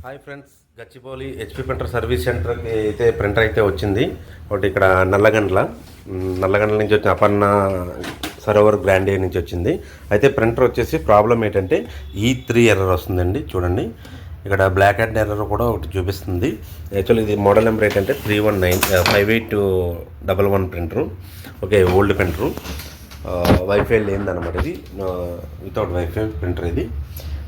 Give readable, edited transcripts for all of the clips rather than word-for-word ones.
Hi friends, Gachibowli HP printer service సెంటర్కి అయితే printer అయితే వచ్చింది. ఒకటి ఇక్కడ నల్లగండ్ల నుంచి వచ్చిన అపర్ణ సరోవర్ గ్రాండే నుంచి వచ్చింది. అయితే ప్రింటర్ వచ్చేసి ప్రాబ్లం ఏంటంటే E3 ఎర్రర్ వస్తుందండి. చూడండి, ఇక్కడ బ్లాక్ అండ్ ఎర్రర్ కూడా ఒకటి చూపిస్తుంది. యాక్చువల్లీ ఇది మోడల్ నెంబర్ ఏంటంటే 3195811 printer. Okay, old printer, wifi లేదన్నమాట. ఇది వితౌట్ వైఫై ప్రింటర్ ఇది.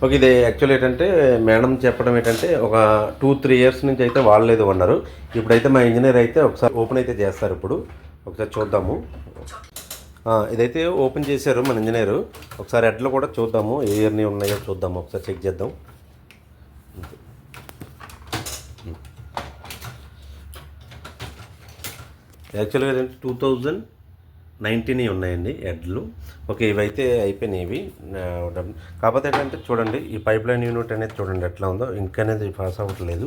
ఓకే, ఇది యాక్చువల్ ఏంటంటే మేడం చెప్పడం ఏంటంటే ఒక 2-3 ఇయర్స్ నుంచి అయితే వాడలేదు అన్నారు. ఇప్పుడైతే మా ఇంజనీర్ అయితే ఒకసారి ఓపెన్ అయితే చేస్తారు. ఇప్పుడు ఒకసారి చూద్దాము. ఇదైతే ఓపెన్ చేశారు మన ఇంజనీరు. ఒకసారి హెడ్లో కూడా చూద్దాము, ఏ ఇయర్ని ఉన్నాయో చూద్దాము, ఒకసారి చెక్ చేద్దాం. యాక్చువల్గా 2019 ఉన్నాయండి హెడ్లు. ఓకే, ఇవైతే అయిపోయినాయి ఇవి. కాకపోతే ఏంటంటే చూడండి, ఈ పైప్ లైన్ యూనిట్ అనేది చూడండి ఎట్లా ఉందో, ఇంక్ అనేది పాస్ అవ్వట్లేదు.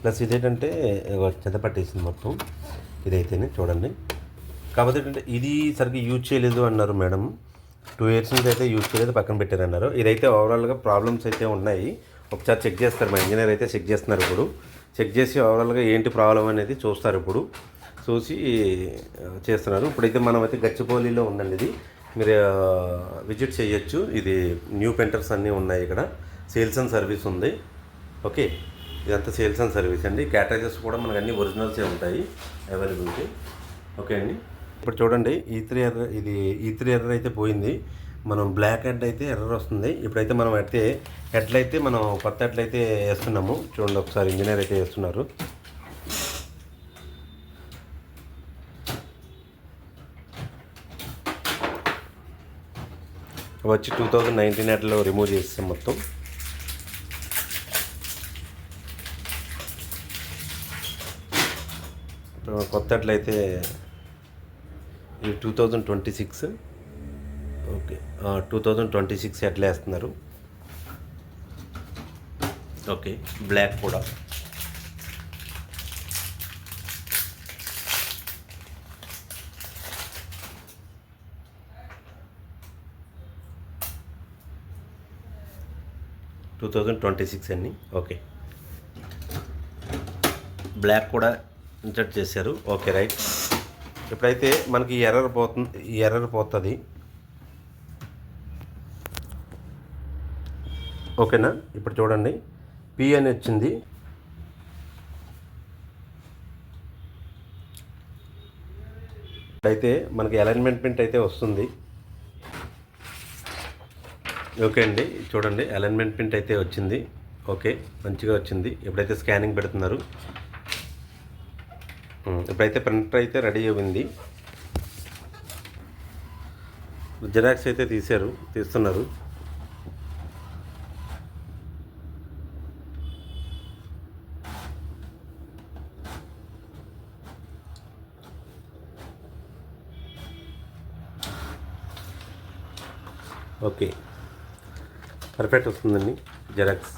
ప్లస్ ఇదేంటంటే చెత్త పట్టేసింది మొత్తం ఇదైతేనే చూడండి. కాకపోతే ఏంటంటే ఇది సరిగ్గా యూజ్ చేయలేదు అన్నారు మేడం. 2 ఇయర్స్ నుంచి అయితే యూజ్ చేయలేదు, పక్కన పెట్టారన్నారు. ఇదైతే ఓవరాల్గా ప్రాబ్లమ్స్ అయితే ఉన్నాయి. ఒకసారి చెక్ చేస్తారు, మా ఇంజనీర్ అయితే చెక్ చేస్తున్నారు. ఇప్పుడు చెక్ చేసి ఓవరాల్గా ఏంటి ప్రాబ్లం అనేది చూస్తారు. ఇప్పుడు చూసి చేస్తున్నారు. ఇప్పుడైతే మనం అయితే గచ్చిబౌలిలో ఉందండి. ఇది మీరు విజిట్ చేయొచ్చు. ఇది న్యూ ప్రింటర్స్ అన్నీ ఉన్నాయి ఇక్కడ. సేల్స్ అండ్ సర్వీస్ ఉంది. ఓకే, ఇదంతా సేల్స్ అండ్ సర్వీస్ అండి. క్యాటరేజెస్ కూడా మనకు అన్ని ఒరిజినల్సే ఉంటాయి అవైలబిలిటీ. ఓకే అండి, ఇప్పుడు చూడండి E3 ఎర్రర్, ఇది E3 ఎర్రర్ అయితే పోయింది. మనం బ్లాక్ హెడ్ అయితే ఎర్రర్ వస్తుంది. ఇప్పుడైతే మనం అయితే హెడ్లు అయితే మనం కొత్త హెడ్లు అయితే వేస్తున్నాము. చూడండి, ఒకసారి ఇంజనీర్ అయితే వేస్తున్నారు. వచ్చి 2019 హెడ్లో రిమూవ్ చేస్తాం మొత్తం. కొత్త హెడ్లు ఇది 2026. ఓకే, 2026 హెడ్లు వేస్తున్నారు. ఓకే, బ్లాక్ కూడా. అండి. ఓకే, బ్లాక్ కూడా ఇన్సర్ట్ చేశారు. Okay, right. ఇప్పుడైతే మనకి ఈ ఎర్రర్ పోతుంది. ఓకేనా, ఇప్పుడు చూడండి P అని వచ్చింది. అయితే మనకి అలైన్మెంట్ ప్రింట్ అయితే వస్తుంది. ఓకే అండి, చూడండి అలైన్మెంట్ ప్రింట్ అయితే వచ్చింది. ఓకే, మంచిగా వచ్చింది. ఎప్పుడైతే స్కానింగ్ పెడుతున్నారు, ఇప్పుడైతే ప్రింటర్ అయితే రెడీ అయింది. జిరాక్స్ అయితే తీస్తున్నారు. ఓకే, పర్ఫెక్ట్ వస్తుందండి జెరాక్స్.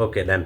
Okay, done.